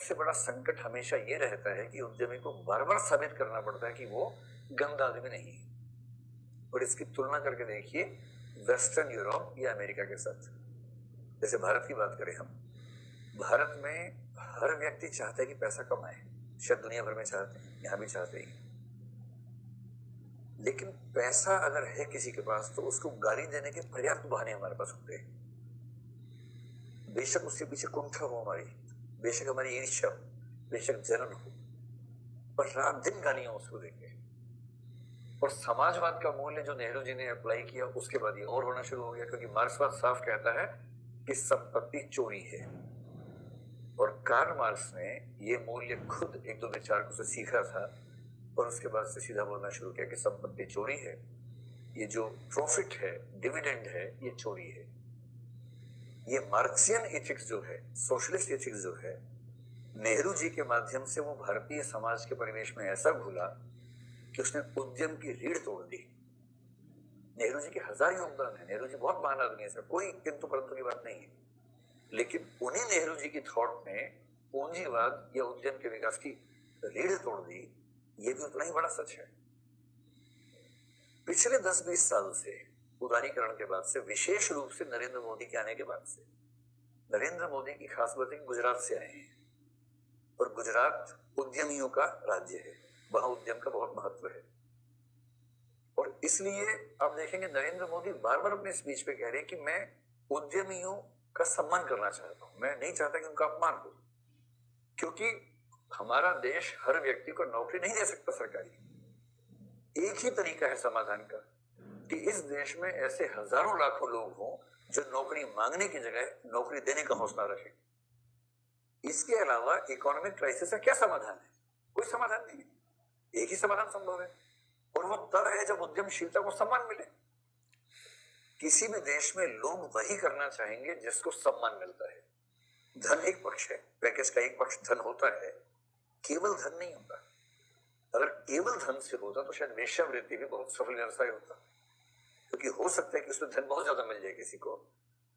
सबसे बड़ा संकट हमेशा ये रहता है कि उद्यमी को बार बार साबित करना पड़ता है कि वो गंदा आदमी नहीं है। और इसकी तुलना करके देखिए वेस्टर्न यूरोप या अमेरिका के साथ। जैसे भारत की बात करें हम, भारत में हर व्यक्ति चाहता है कि पैसा कमाए, शायद दुनिया भर में चाहते हैं, यहां भी चाहते ही। लेकिन पैसा अगर है किसी के पास तो उसको गाली देने के पर्याप्त बहाने हमारे पास होते हैं। बेशक उसके पीछे कुंठा हो हमारी, बेशक हमारी ईर्ष्या, बेशक जलन हो, पर रात दिन गालियां उसको देंगे। और समाजवाद का मूल्य जो नेहरू जी ने अप्लाई किया उसके बाद ये और होना शुरू हो गया, क्योंकि मार्क्सवाद साफ कहता है कि संपत्ति चोरी है। और कार्ल मार्क्स ने ये मूल्य खुद एक दो विचारकों से सीखा था और उसके बाद से सीधा बोलना शुरू किया कि संपत्ति चोरी है, ये जो प्रॉफिट है, डिविडेंड है, ये चोरी है। ये मार्क्सियन एथिक्स जो है, सोशलिस्ट एथिक्स जो है, नेहरू जी के माध्यम से वो भारतीय समाज के परिवेश में ऐसा घुला कि उसने उद्यम की रीढ़ तोड़ दी। नेहरू जी के हजार योगदान है, नेहरू जी बहुत महान आदमी है, ऐसा कोई किंतु परंतु की बात नहीं है। लेकिन उन्हीं नेहरू जी की थॉट ने पूंजीवाद या उद्यम के विकास की रीढ़ तोड़ दी, ये भी उतना ही बड़ा सच है। पिछले 10-20 साल से, उदारीकरण के बाद से, विशेष रूप से नरेंद्र मोदी के आने के बाद से, नरेंद्र मोदी की खास बात है कि गुजरात से आए हैं और गुजरात उद्यमियों का राज्य है, वहां उद्यम का बहुत महत्व है। और इसलिए आप देखेंगे नरेंद्र मोदी बार बार अपने स्पीच पे कह रहे हैं कि मैं उद्यमियों का सम्मान करना चाहता हूं, मैं नहीं चाहता कि उनका अपमान हो, क्योंकि हमारा देश हर व्यक्ति को नौकरी नहीं दे सकता सरकारी। एक ही तरीका है समाधान का कि इस देश में ऐसे हजारों लाखों लोग हों जो नौकरी मांगने की जगह नौकरी देने का हौसला रखें। इसके अलावा इकोनॉमिक क्राइसिस का क्या समाधान है? कोई समाधान नहीं है। एक ही समाधान संभव है और वो तब है जब उद्यमशीलता को सम्मान मिले। किसी भी देश में लोग वही करना चाहेंगे जिसको सम्मान मिलता है। धन एक पक्ष है, पैकेज का एक पक्ष धन होता है, केवल धन नहीं होता। अगर केवल धन से होता तो शायद वेश्यावृत्ति भी बहुत सफल व्यवसाय होता, क्योंकि हो सकता है कि उसमें धन बहुत ज्यादा मिल जाए किसी को,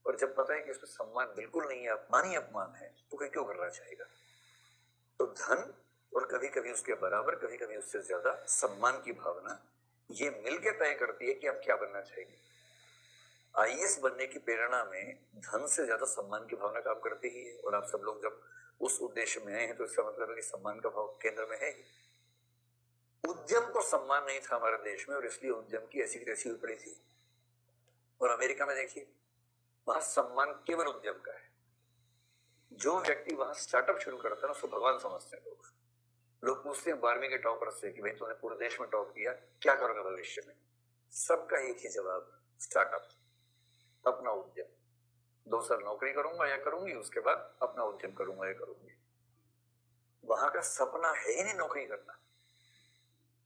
और जब पता है कि उसमें सम्मान बिल्कुल नहीं है, अपमान ही अपमान है, तो कोई क्यों करना चाहेगा। तो धन और कभी कभी उसके बराबर, कभी कभी उससे ज्यादा सम्मान की भावना, ये मिलकर तय करती है कि आप क्या बनना चाहेंगे। आईएएस बनने की प्रेरणा में धन से ज्यादा सम्मान की भावना काम करती ही है, और आप सब लोग जब उस उद्देश्य में आए हैं तो इसका मतलब है कि सम्मान का भाव केंद्र में है ही। उद्यम को सम्मान नहीं था हमारे देश में और इसलिए उद्यम की ऐसी तैसी हुई पड़ी थी। और अमेरिका में देखिए, वहां सम्मान केवल उद्यम का है। जो व्यक्ति वहां स्टार्टअप शुरू करता है ना, उसको भगवान समझते हैं लोग। लोग पूछते हैं 12वीं के टॉपर से कि भाई तूने पूरे देश में टॉप किया, क्या करोगे भविष्य में? सबका एक ही जवाब, स्टार्टअप, अपना उद्यम। 2 साल नौकरी करूंगा या करूंगी, उसके बाद अपना उद्यम करूंगा या करूंगी। वहां का सपना है ही नहीं नौकरी करना।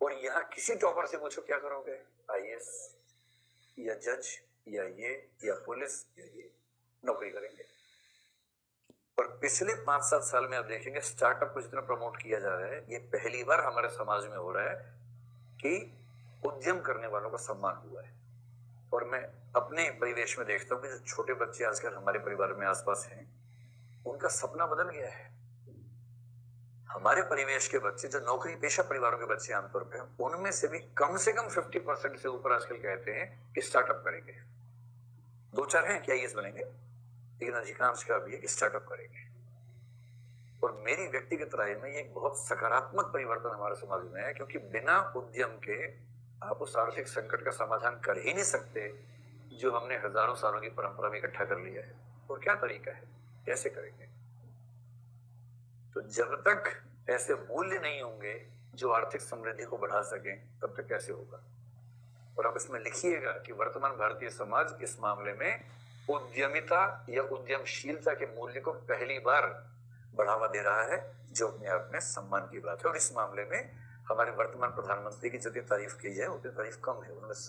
और यहाँ किसी टॉपर से पूछो क्या करोगे, आईएएस या जज या ये या पुलिस या ये, नौकरी करेंगे। और पिछले 5-7 साल में आप देखेंगे स्टार्टअप को जितना प्रमोट किया जा रहा है, ये पहली बार हमारे समाज में हो रहा है कि उद्यम करने वालों का सम्मान हुआ है। और मैं अपने परिवेश में देखता हूँ कि जो छोटे बच्चे आजकल हमारे परिवार में आसपास हैं, उनका सपना बदल गया है। हमारे परिवेश के बच्चे, जो नौकरी पेशा परिवारों के बच्चे आमतौर पर, उनमें से भी कम 50% से ऊपर आजकल कहते हैं कि स्टार्टअप करेंगे। 2-4 हैं कि आईएएस बनेंगे, लेकिन अधिकांश का भी है कि स्टार्टअप करेंगे। और मेरी व्यक्तिगत राय में ये एक बहुत सकारात्मक परिवर्तन हमारे समाज में है, क्योंकि बिना उद्यम के आप उस आर्थिक संकट का समाधान कर ही नहीं सकते जो हमने हजारों सालों की परंपरा में इकट्ठा कर लिया है। और क्या तरीका है, कैसे करेंगे? तो जब तक ऐसे मूल्य नहीं होंगे जो आर्थिक समृद्धि को बढ़ा सकें, तब तक कैसे होगा? और आप इसमें लिखिएगा कि वर्तमान भारतीय समाज इस मामले में उद्यमिता या उद्यमशीलता के मूल्य को पहली बार बढ़ावा दे रहा है, जो अपने आप में सम्मान की बात है। और इस मामले में हमारे वर्तमान प्रधानमंत्री की जितनी तारीफ की जाए उतनी तारीफ कम है। उन्होंने